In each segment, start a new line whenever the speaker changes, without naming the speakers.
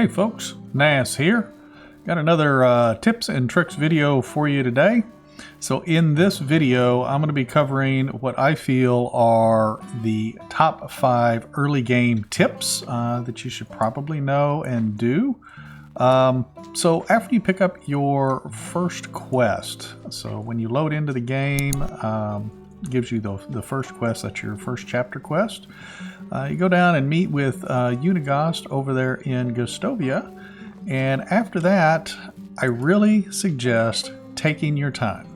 Hey folks, Nas here. Got another tips and tricks video for you today. So in this video, I'm going to be covering what I feel are the top 5 early game tips that you should probably know and do. So after you pick up your first quest, so when you load into the game, gives you the first quest, that's your first chapter quest. You go down and meet with Unigast over there in Gustovia, and after that I really suggest taking your time.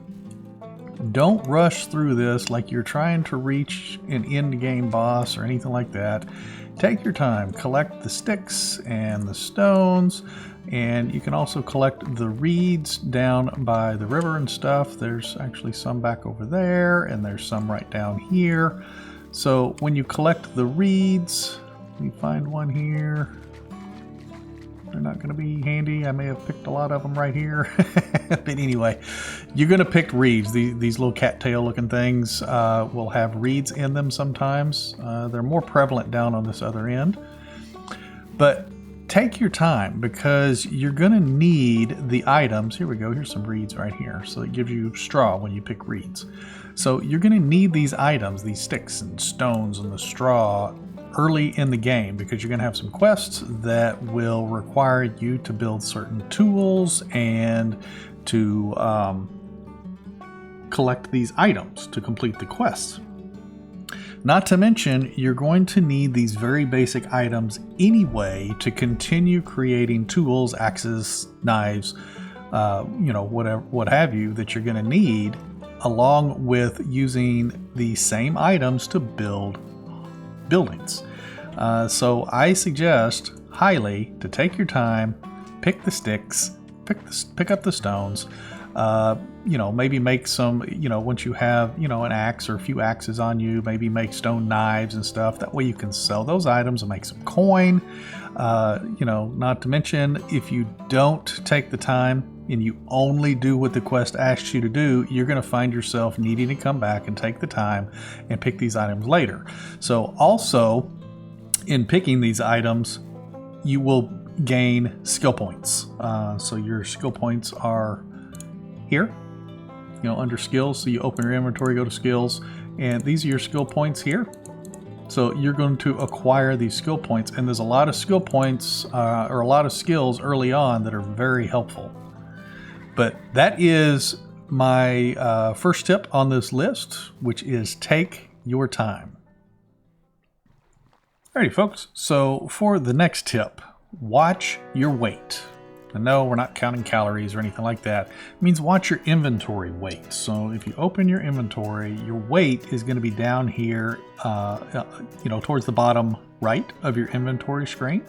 Don't rush through this like you're trying to reach an end game boss or anything like that. Take your time, collect the sticks and the stones, and you can also collect the reeds down by the river and stuff. There's actually some back over there, and there's some right down here. So when you collect the reeds, you find one here. They're not going to be handy. I may have picked a lot of them right here. But anyway, you're going to pick reeds. These little cattail looking things will have reeds in them sometimes. They're more prevalent down on this other end. But take your time because you're going to need the items. Here we go. Here's some reeds right here. So it gives you straw when you pick reeds. So you're going to need these items, these sticks and stones and the straw early in the game because you're going to have some quests that will require you to build certain tools and to collect these items to complete the quests. Not to mention, you're going to need these very basic items anyway to continue creating tools, axes, knives, whatever, what have you, that you're going to need, along with using the same items to build buildings. So I suggest highly to take your time, pick the sticks, pick up the stones, maybe make some, once you have, an axe or a few axes on you, maybe make stone knives and stuff. That way you can sell those items and make some coin. Not to mention, if you don't take the time and you only do what the quest asks you to do, you're going to find yourself needing to come back and take the time and pick these items later. So also, in picking these items, you will gain skill points. So your skill points are here, under skills. So you open your inventory, go to skills, and these are your skill points here. So you're going to acquire these skill points, and there's a lot of skill points or a lot of skills early on that are very helpful. But that is my first tip on this list, which is take your time. Alrighty, folks. So for the next tip, watch your weight. And no, we're not counting calories or anything like that. It means watch your inventory weight. So if you open your inventory, your weight is going to be down here, towards the bottom right of your inventory screen.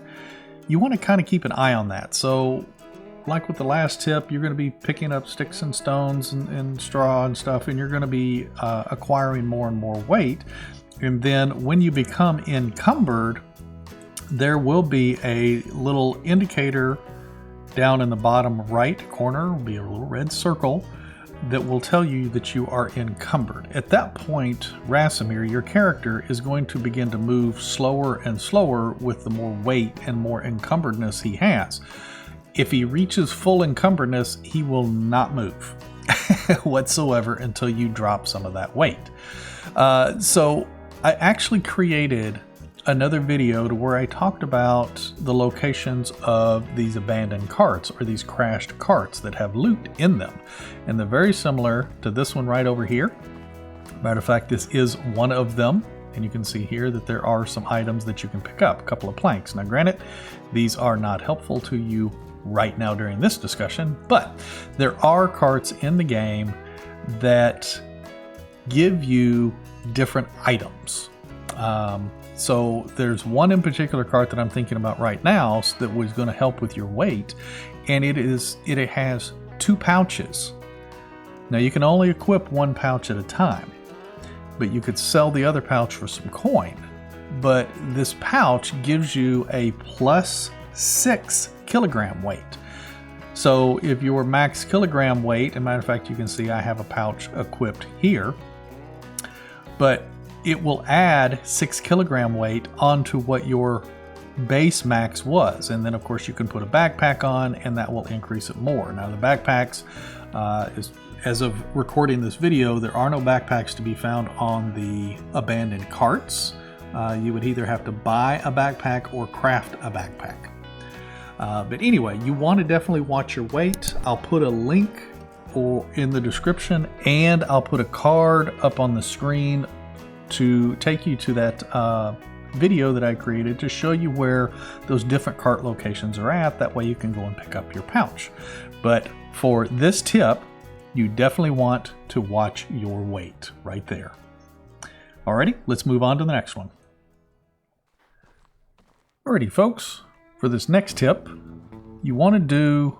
You want to kind of keep an eye on that. So like with the last tip, you're going to be picking up sticks and stones and straw and stuff, and you're going to be acquiring more and more weight. And then when you become encumbered, there will be a little indicator down in the bottom right corner, will be a little red circle that will tell you that you are encumbered. At that point, Rasimir, your character, is going to begin to move slower and slower with the more weight and more encumberdness he has. If he reaches full encumberdness, he will not move whatsoever until you drop some of that weight. So I actually created another video to where I talked about the locations of these abandoned carts or these crashed carts that have loot in them. And they're very similar to this one right over here. Matter of fact, this is one of them. And you can see here that there are some items that you can pick up, a couple of planks. Now granted, these are not helpful to you right now during this discussion, but there are carts in the game that give you different items. So there's one in particular cart that I'm thinking about right now that was going to help with your weight, and it has 2 pouches. Now you can only equip 1 pouch at a time, but you could sell the other pouch for some coin. But this pouch gives you a plus 6 kilogram weight. So if your max kilogram weight, as a matter of fact, you can see I have a pouch equipped here, but it will add 6 kilogram weight onto what your base max was. And then of course you can put a backpack on and that will increase it more. Now the backpacks, as of recording this video, there are no backpacks to be found on the abandoned carts. You would either have to buy a backpack or craft a backpack. But anyway, you want to definitely watch your weight. I'll put a link in the description, and I'll put a card up on the screen to take you to that video that I created to show you where those different cart locations are at. That way you can go and pick up your pouch. But for this tip, you definitely want to watch your weight right there. Alrighty, let's move on to the next one. Alrighty folks, for this next tip, you want to do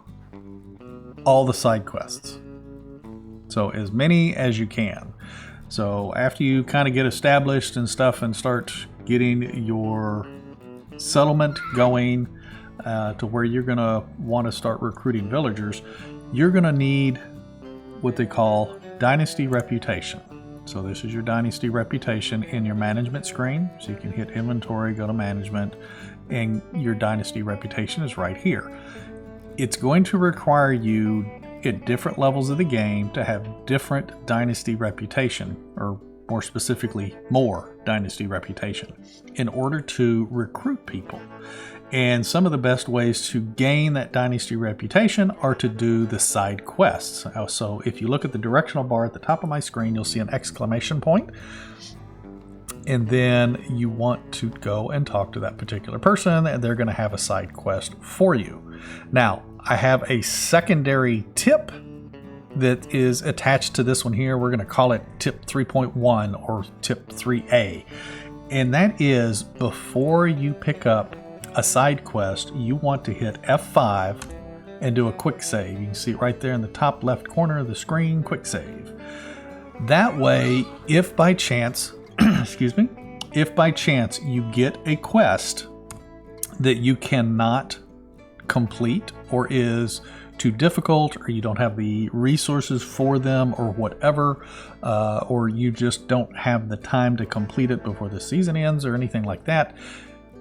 all the side quests. So as many as you can. So after you kind of get established and stuff and start getting your settlement going to where you're going to want to start recruiting villagers, you're going to need what they call Dynasty Reputation. So this is your Dynasty Reputation in your management screen. So you can hit inventory, go to management, and your Dynasty Reputation is right here. It's going to require you at different levels of the game to have different Dynasty Reputation, or more specifically, more Dynasty Reputation, in order to recruit people. And some of the best ways to gain that Dynasty Reputation are to do the side quests. So if you look at the directional bar at the top of my screen, you'll see an exclamation point. And then you want to go and talk to that particular person, and they're going to have a side quest for you. Now, I have a secondary tip that is attached to this one here. We're going to call it tip 3.1 or tip 3A. And that is, before you pick up a side quest, you want to hit F5 and do a quick save. You can see it right there in the top left corner of the screen, quick save. That way, if by chance, excuse me, if by chance you get a quest that you cannot complete or is too difficult, or you don't have the resources for them, or whatever, or you just don't have the time to complete it before the season ends or anything like that,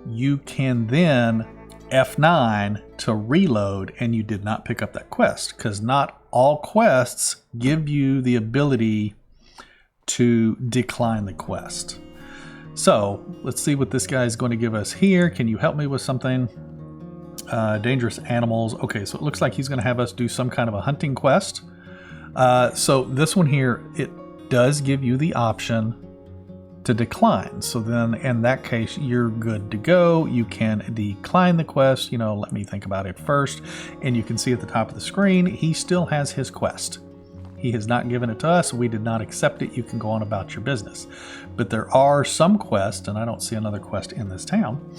you can then F9 to reload, and you did not pick up that quest, because not all quests give you the ability to decline the quest. So let's see what this guy is going to give us here. Can you help me with something? Dangerous animals. Okay, so it looks like he's going to have us do some kind of a hunting quest. So this one here, it does give you the option to decline. So then in that case, you're good to go. You can decline the quest. You know, let me think about it first. And you can see at the top of the screen, he still has his quest. He has not given it to us. We did not accept it. You can go on about your business. But there are some quests, and I don't see another quest in this town,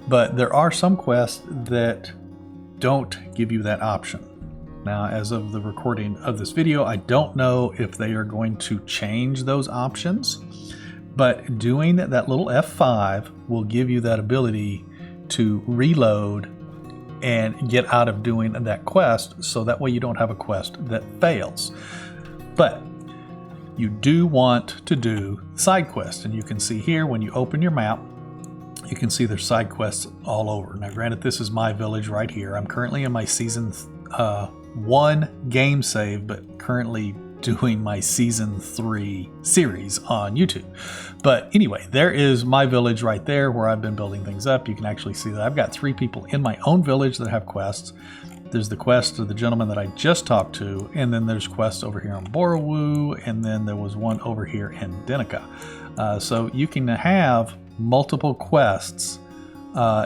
but there are some quests that don't give you that option. Now, as of the recording of this video, I don't know if they are going to change those options, but doing that little F5 will give you that ability to reload and get out of doing that quest, so that way you don't have a quest that fails. But you do want to do side quests, and you can see here when you open your map, you can see there's side quests all over. Now granted, this is my village right here. I'm currently in my season 1 game save, but currently doing my season 3 series on YouTube. But anyway, there is my village right there where I've been building things up. You can actually see that I've got 3 people in my own village that have quests. There's the quest of the gentleman that I just talked to, and then there's quests over here on Borowu, and then there was one over here in Denica. So you can have multiple quests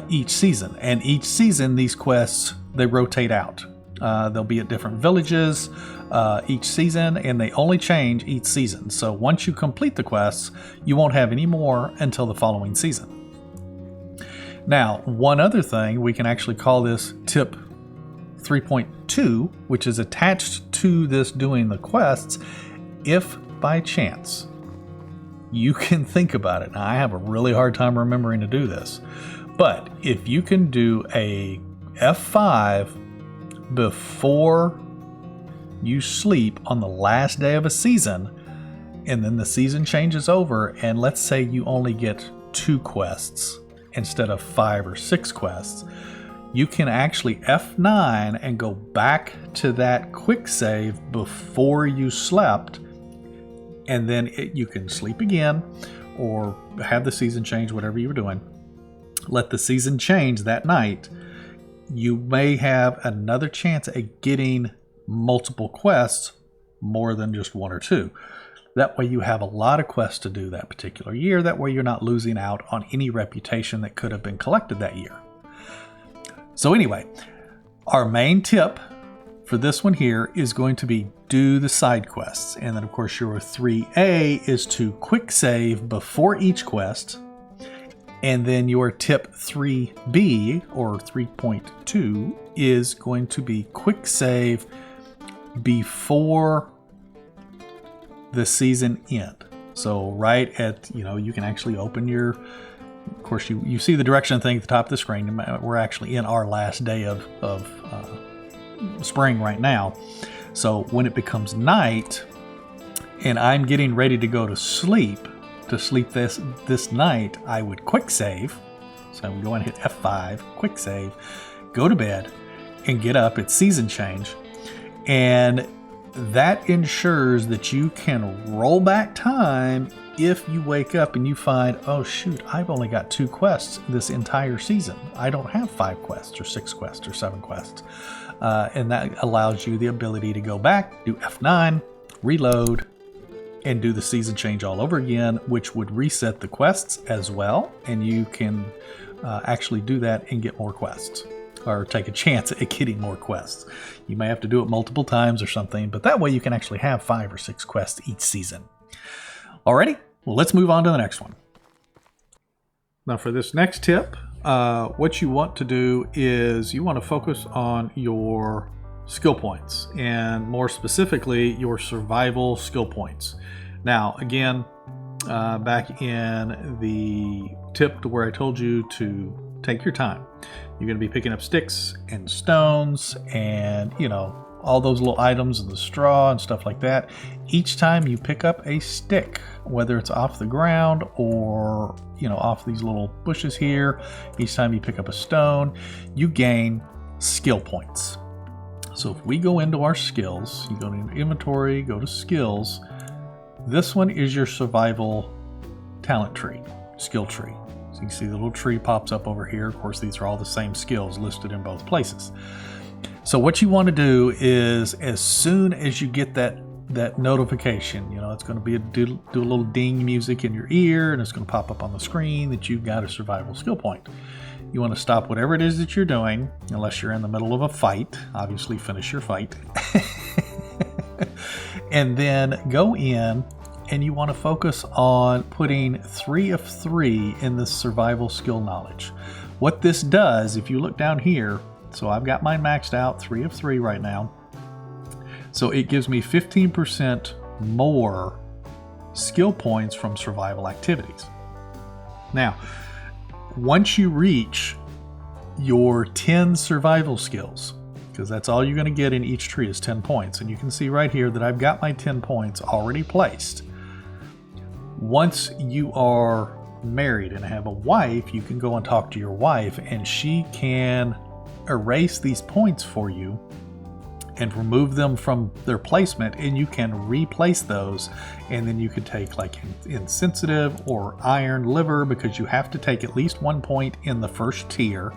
each season, and each season these quests, they rotate out. They'll be at different villages each season, and they only change each season. So once you complete the quests, you won't have any more until the following season. Now, one other thing, we can actually call this tip 3.2, which is attached to this doing the quests. If by chance you can think about it, now I have a really hard time remembering to do this, but if you can do a F5 before you sleep on the last day of a season, and then the season changes over, and let's say you only get 2 quests instead of 5 or 6 quests, you can actually F9 and go back to that quick save before you slept, and then you can sleep again or have the season change, whatever you were doing. Let the season change that night. You may have another chance at getting multiple quests, more than just 1 or 2. That way you have a lot of quests to do that particular year. That way you're not losing out on any reputation that could have been collected that year. So anyway, our main tip for this one here is going to be do the side quests. And then of course your 3A is to quick save before each quest. And then your tip 3B or 3.2 is going to be quick save before the season end. So right at, you can actually open your, of course you see the direction thing at the top of the screen. We're actually in our last day of spring right now. So when it becomes night and I'm getting ready to go to sleep this night, I would quick save. So I would go and hit F5, quick save, go to bed and get up. It's season change. And that ensures that you can roll back time if you wake up and you find, oh shoot, I've only got 2 quests this entire season. I don't have 5 quests or 6 quests or 7 quests. And that allows you the ability to go back, do F9, reload, and do the season change all over again, which would reset the quests as well. And you can actually do that and get more quests, or take a chance at getting more quests. You may have to do it multiple times or something, but that way you can actually have 5 or 6 quests each season. Alrighty, well, let's move on to the next one. Now for this next tip, what you want to do is you want to focus on your skill points, and more specifically your survival skill points. Now again, back in the tip to where I told you to take your time, you're going to be picking up sticks and stones and all those little items and the straw and stuff like that. Each time you pick up a stick, whether it's off the ground or off these little bushes here, each time you pick up a stone, you gain skill points. So if we go into our skills, you go to inventory, go to skills, this one is your survival talent tree, skill tree. So you can see the little tree pops up over here. Of course, these are all the same skills listed in both places. So what you want to do is, as soon as you get that notification, it's going to be do a little ding music in your ear, and it's going to pop up on the screen that you've got a survival skill point. You want to stop whatever it is that you're doing, unless you're in the middle of a fight. Obviously, finish your fight. And then go in, and you want to focus on putting 3 of 3 in the survival skill knowledge. What this does, if you look down here, so I've got mine maxed out, 3 of 3 right now. So it gives me 15% more skill points from survival activities. Now, once you reach your 10 survival skills, because that's all you're going to get in each tree is 10 points. And you can see right here that I've got my 10 points already placed. Once you are married and have a wife, you can go and talk to your wife, and she can erase these points for you and remove them from their placement, and you can replace those. And then you could take like insensitive or iron liver, because you have to take at least 1 point in the first tier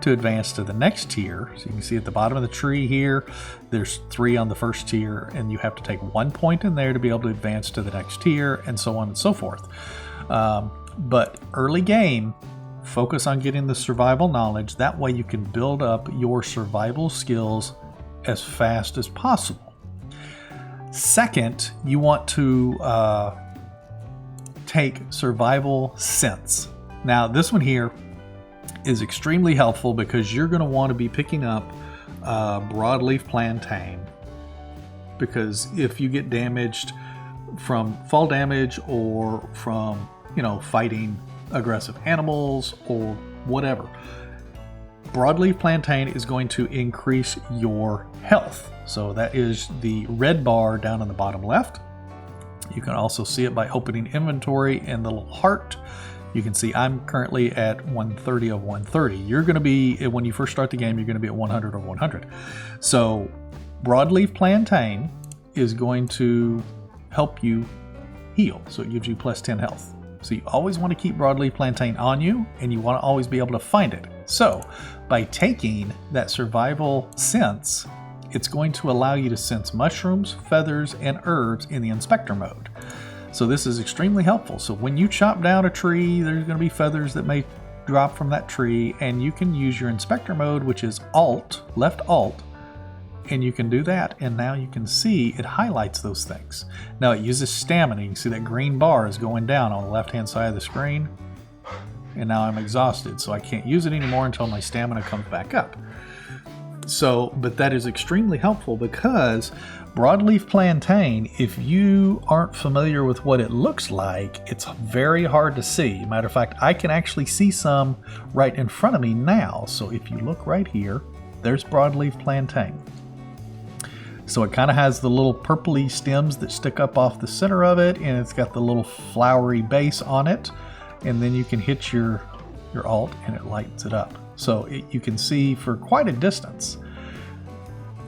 to advance to the next tier. So you can see at the bottom of the tree here, there's 3 on the first tier, and you have to take 1 point in there to be able to advance to the next tier, and so on and so forth. But early game, focus on getting the survival knowledge. That way you can build up your survival skills as fast as possible. Second, you want to take survival sense. Now this one here is extremely helpful, because you're going to want to be picking up broadleaf plantain, because if you get damaged from fall damage or from fighting aggressive animals or whatever, broadleaf plantain is going to increase your health. So that is the red bar down on the bottom left. You can also see it by opening inventory and the little heart. You can see I'm currently at 130 of 130. You're going to be, when you first start the game, you're going to be at 100 of 100. So broadleaf plantain is going to help you heal. So it gives you plus 10 health. So you always want to keep broadleaf plantain on you, and you want to always be able to find it. So by taking that survival sense, it's going to allow you to sense mushrooms, feathers, and herbs in the inspector mode. So this is extremely helpful. So when you chop down a tree, there's going to be feathers that may drop from that tree, and you can use your inspector mode, which is Alt, left Alt, and you can do that, and now you can see it highlights those things. Now it uses stamina. You can see that green bar is going down on the left-hand side of the screen, and now I'm exhausted, so I can't use it anymore until my stamina comes back up. So, but that is extremely helpful because broadleaf plantain, if you aren't familiar with what it looks like, it's very hard to see. Matter of fact, I can actually see some right in front of me now. So if you look right here, there's broadleaf plantain. So it kind of has the little purpley stems that stick up off the center of it, and it's got the little flowery base on it. And then you can hit your Alt and it lights it up. So you can see for quite a distance.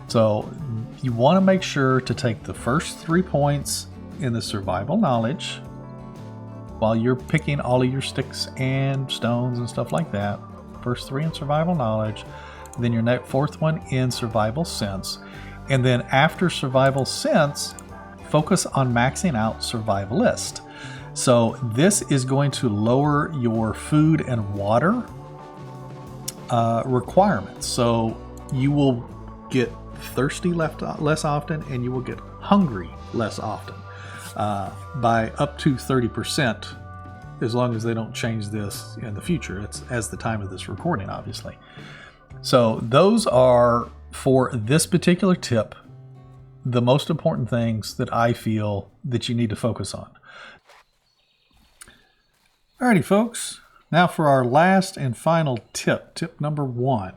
So you want to make sure to take the first 3 points in the survival knowledge while you're picking all of your sticks and stones and stuff like that. First 3 in survival knowledge, then your 4th one in survival sense. And then after survival sense, focus on maxing out survivalist. So this is going to lower your food and water requirements. So you will get thirsty less often, and you will get hungry less often by up to 30%, as long as they don't change this in the future. It's as the time of this recording, obviously. So those are, for this particular tip, the most important things that I feel that you need to focus on. Alrighty, folks. Now for our last and final tip, tip number 1.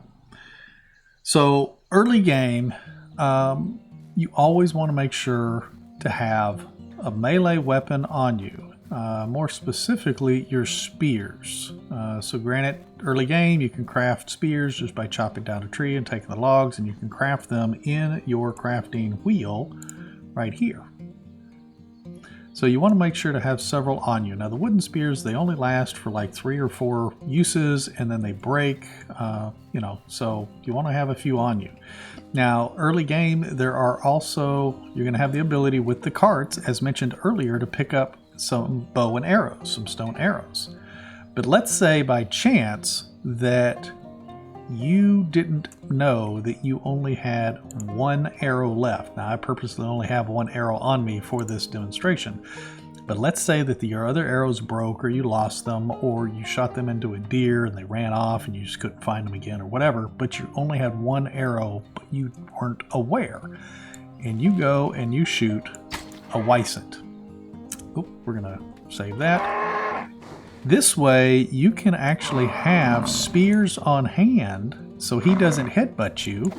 So early game, you always want to make sure to have a melee weapon on you. More specifically, your spears. So granted, early game, you can craft spears just by chopping down a tree and taking the logs, and you can craft them in your crafting wheel right here. So you want to make sure to have several on you. Now the wooden spears, they only last for like 3 or 4 uses, and then they break, so you want to have a few on you. Now early game, there are also, you're going to have the ability with the carts, as mentioned earlier, to pick up some bow and arrows, some stone arrows. But let's say by chance that you didn't know that you only had 1 arrow left. Now I purposely only have 1 arrow on me for this demonstration, but let's say that your other arrows broke, or you lost them, or you shot them into a deer and they ran off and you just couldn't find them again or whatever, but you only had 1 arrow, but you weren't aware, and you go and you shoot a Wisent. Oh, we're gonna save that. This way you can actually have spears on hand so he doesn't headbutt you,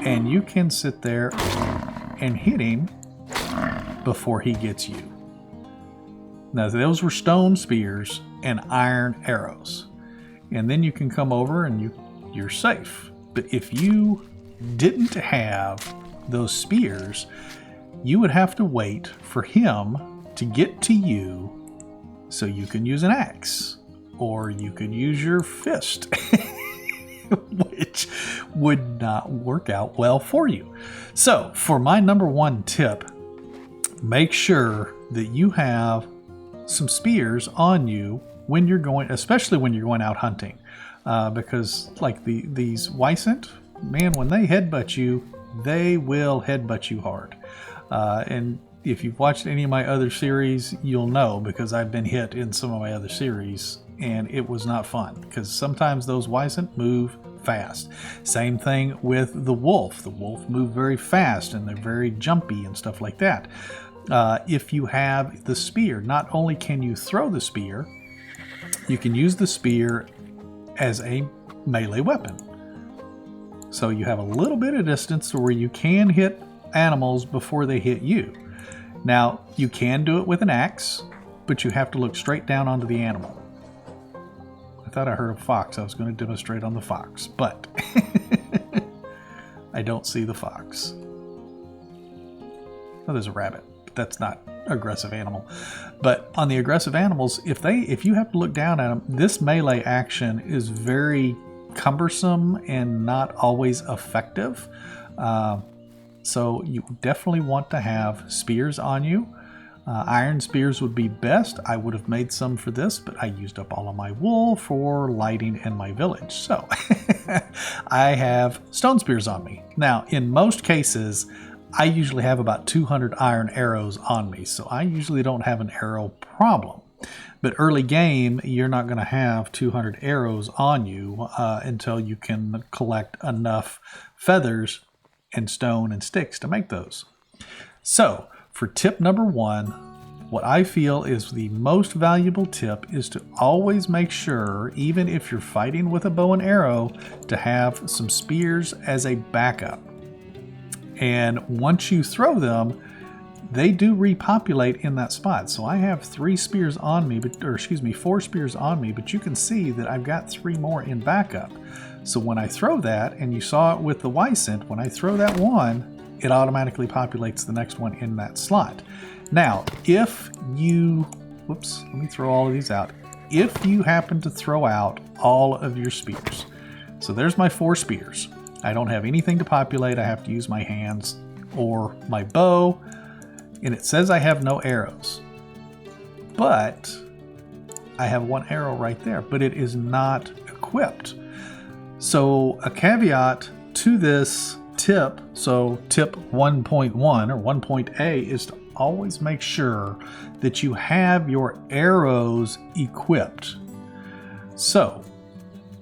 and you can sit there and hit him before he gets you. Now those were stone spears and iron arrows, and then you can come over and you're safe. But if you didn't have those spears, you would have to wait for him to get to you, so you can use an axe, or you could use your fist, which would not work out well for you. So for my number 1 tip, make sure that you have some spears on you when you're going, especially when you're going out hunting, because like these Wisent, man, when they headbutt you, they will headbutt you hard. And if you've watched any of my other series, you'll know, because I've been hit in some of my other series, and it was not fun, because sometimes those Wisent move fast. Same thing with the wolf. The wolf move very fast, and they're very jumpy and stuff like that. If you have the spear, not only can you throw the spear, you can use the spear as a melee weapon. So you have a little bit of distance where you can hit animals before they hit you. Now, you can do it with an axe, but you have to look straight down onto the animal. thought I heard a fox. I was going to demonstrate on the fox, but I don't see the fox. Oh, there's a rabbit, but that's not aggressive animal. But on the aggressive animals, if you have to look down at them, this melee action is very cumbersome and not always effective. So you definitely want to have spears on you. Iron spears would be best. I would have made some for this, but I used up all of my wool for lighting in my village. So I have stone spears on me. Now, in most cases, I usually have about 200 iron arrows on me, so I usually don't have an arrow problem. But early game, you're not going to have 200 arrows on you until you can collect enough feathers and stone and sticks to make those. So for tip number 1, what I feel is the most valuable tip is to always make sure, even if you're fighting with a bow and arrow, to have some spears as a backup. And once you throw them, they do repopulate in that spot. So I have 4 spears on me, but you can see that I've got 3 more in backup. So when I throw that, and you saw it with the Wysint, when I throw that one, it automatically populates the next one in that slot. Now, if you, whoops, let me throw all of these out. If you happen to throw out all of your spears, so there's my 4 spears. I don't have anything to populate. I have to use my hands or my bow, and it says I have no arrows. But I have 1 arrow right there, but it is not equipped. So a caveat to this tip, so tip 1.1 or 1.A is to always make sure that you have your arrows equipped. So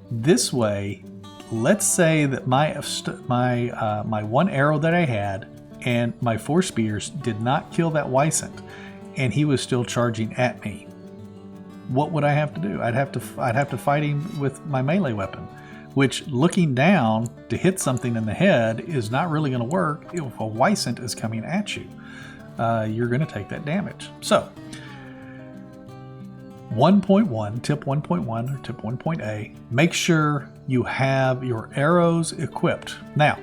this way, let's say that my 1 arrow that I had and my 4 spears did not kill that Wysint, and he was still charging at me. What would I have to do? I'd have to fight him with my melee weapon, which, looking down to hit something in the head, is not really going to work. If a Wysint is coming at you, you're going to take that damage. So 1.1, tip 1.1 or tip 1.A, make sure you have your arrows equipped. Now,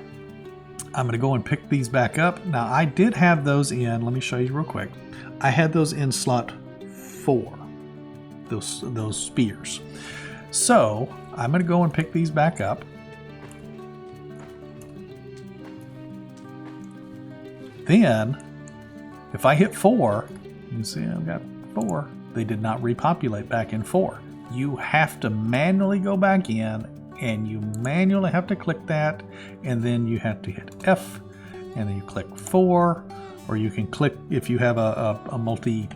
I'm going to go and pick these back up. Now, I did have those in, let me show you real quick. I had those in slot 4, those spears. So I'm going to go and pick these back up. Then, if I hit 4, you can see I've got 4. They did not repopulate back in 4. You have to manually go back in, and you manually have to click that, and then you have to hit F, and then you click 4, or you can click, if you have a multi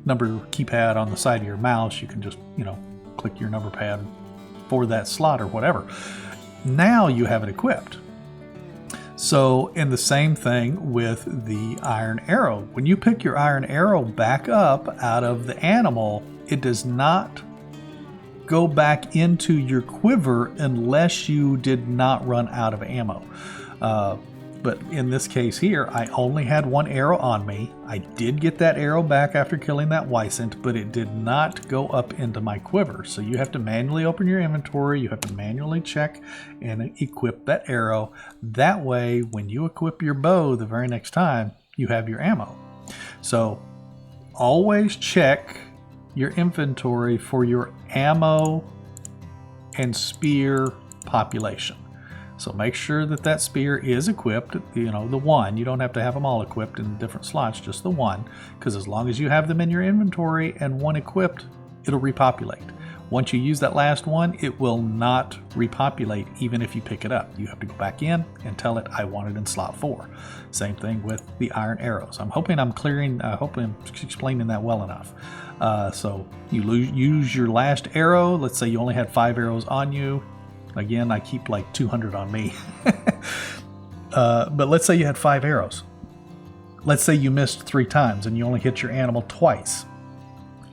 number keypad on the side of your mouse, you can just, click your number pad for that slot or whatever. Now you have it equipped. So, and the same thing with the iron arrow. When you pick your iron arrow back up out of the animal, it does not go back into your quiver unless you did not run out of ammo. But in this case here, I only had 1 arrow on me. I did get that arrow back after killing that Wysint, but it did not go up into my quiver. So you have to manually open your inventory. You have to manually check and equip that arrow. That way, when you equip your bow the very next time, you have your ammo. So always check your inventory for your ammo and spear population. So make sure that that spear is equipped, the one. You don't have to have them all equipped in different slots, just the one, because as long as you have them in your inventory and 1 equipped, it'll repopulate. Once you use that last one, it will not repopulate even if you pick it up. You have to go back in and tell it, I want it in slot 4. Same thing with the iron arrows. I'm hoping I'm explaining that well enough. So you use your last arrow. Let's say you only had 5 arrows on you. Again, I keep like 200 on me. But let's say you had 5 arrows. Let's say you missed 3 times and you only hit your animal twice.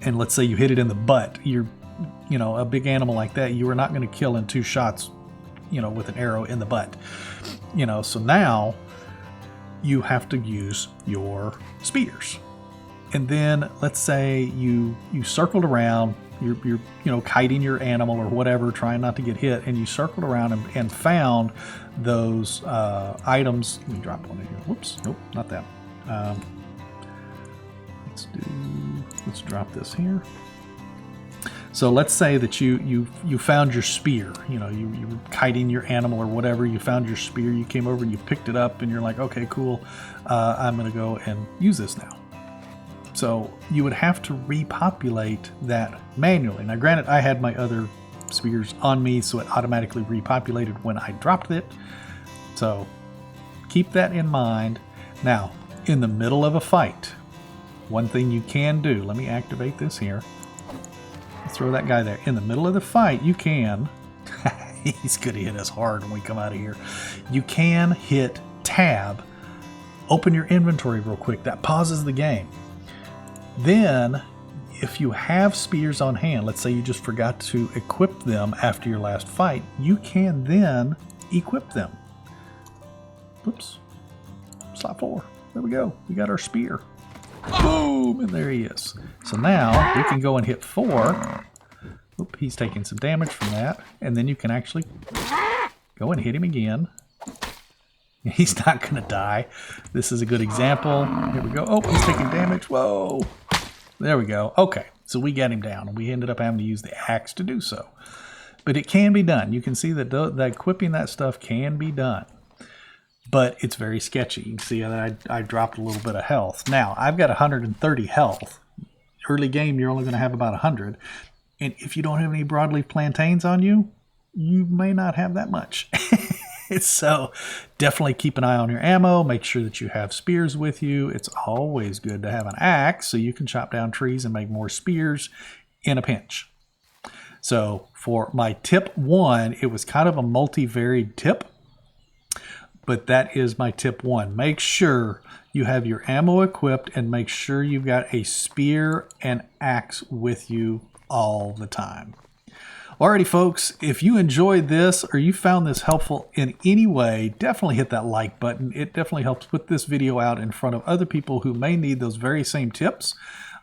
And let's say you hit it in the butt. You're, a big animal like that, you are not going to kill in 2 shots, with an arrow in the butt. So now you have to use your spears. And then let's say you circled around you're kiting your animal or whatever, trying not to get hit, and you circled around and found those items. Let me drop one in here. Whoops, nope, not that. Let's drop this here. So let's say that you found your spear. You were kiting your animal or whatever. You found your spear. You came over and you picked it up, and you're like, okay, cool. I'm going to go and use this now. So you would have to repopulate that manually. Now, granted, I had my other spears on me, so it automatically repopulated when I dropped it. So keep that in mind. Now, in the middle of a fight, one thing you can do, let me activate this here. Throw that guy there. In the middle of the fight, you can, he's going to hit us hard when we come out of here. You can hit tab, open your inventory real quick. That pauses the game. Then, if you have spears on hand, let's say you just forgot to equip them after your last fight, you can then equip them. Oops. Slot 4. There we go. We got our spear. Boom! And there he is. So now we can go and hit 4. Oop, he's taking some damage from that. And then you can actually go and hit him again. He's not going to die. This is a good example. Here we go. Oh, he's taking damage. Whoa! There we go. Okay, so we got him down. And we ended up having to use the axe to do so. But it can be done. You can see that equipping that stuff can be done. But it's very sketchy. You can see that I dropped a little bit of health. Now, I've got 130 health. Early game, you're only going to have about 100. And if you don't have any broadleaf plantains on you, you may not have that much. So definitely keep an eye on your ammo. Make sure that you have spears with you. It's always good to have an axe so you can chop down trees and make more spears in a pinch. So for my tip 1, it was kind of a multi-varied tip. But that is my tip 1. Make sure you have your ammo equipped and make sure you've got a spear and axe with you all the time. Alrighty, folks, if you enjoyed this or you found this helpful in any way, definitely hit that like button. It definitely helps put this video out in front of other people who may need those very same tips.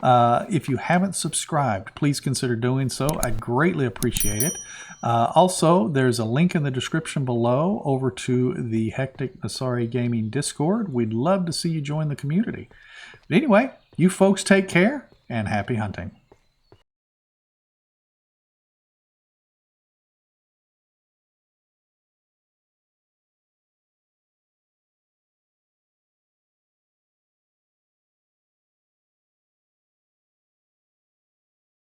If you haven't subscribed, please consider doing so. I'd greatly appreciate it. Also, there's a link in the description below over to the Hectic Nasari Gaming Discord. We'd love to see you join the community. But anyway, you folks take care and happy hunting.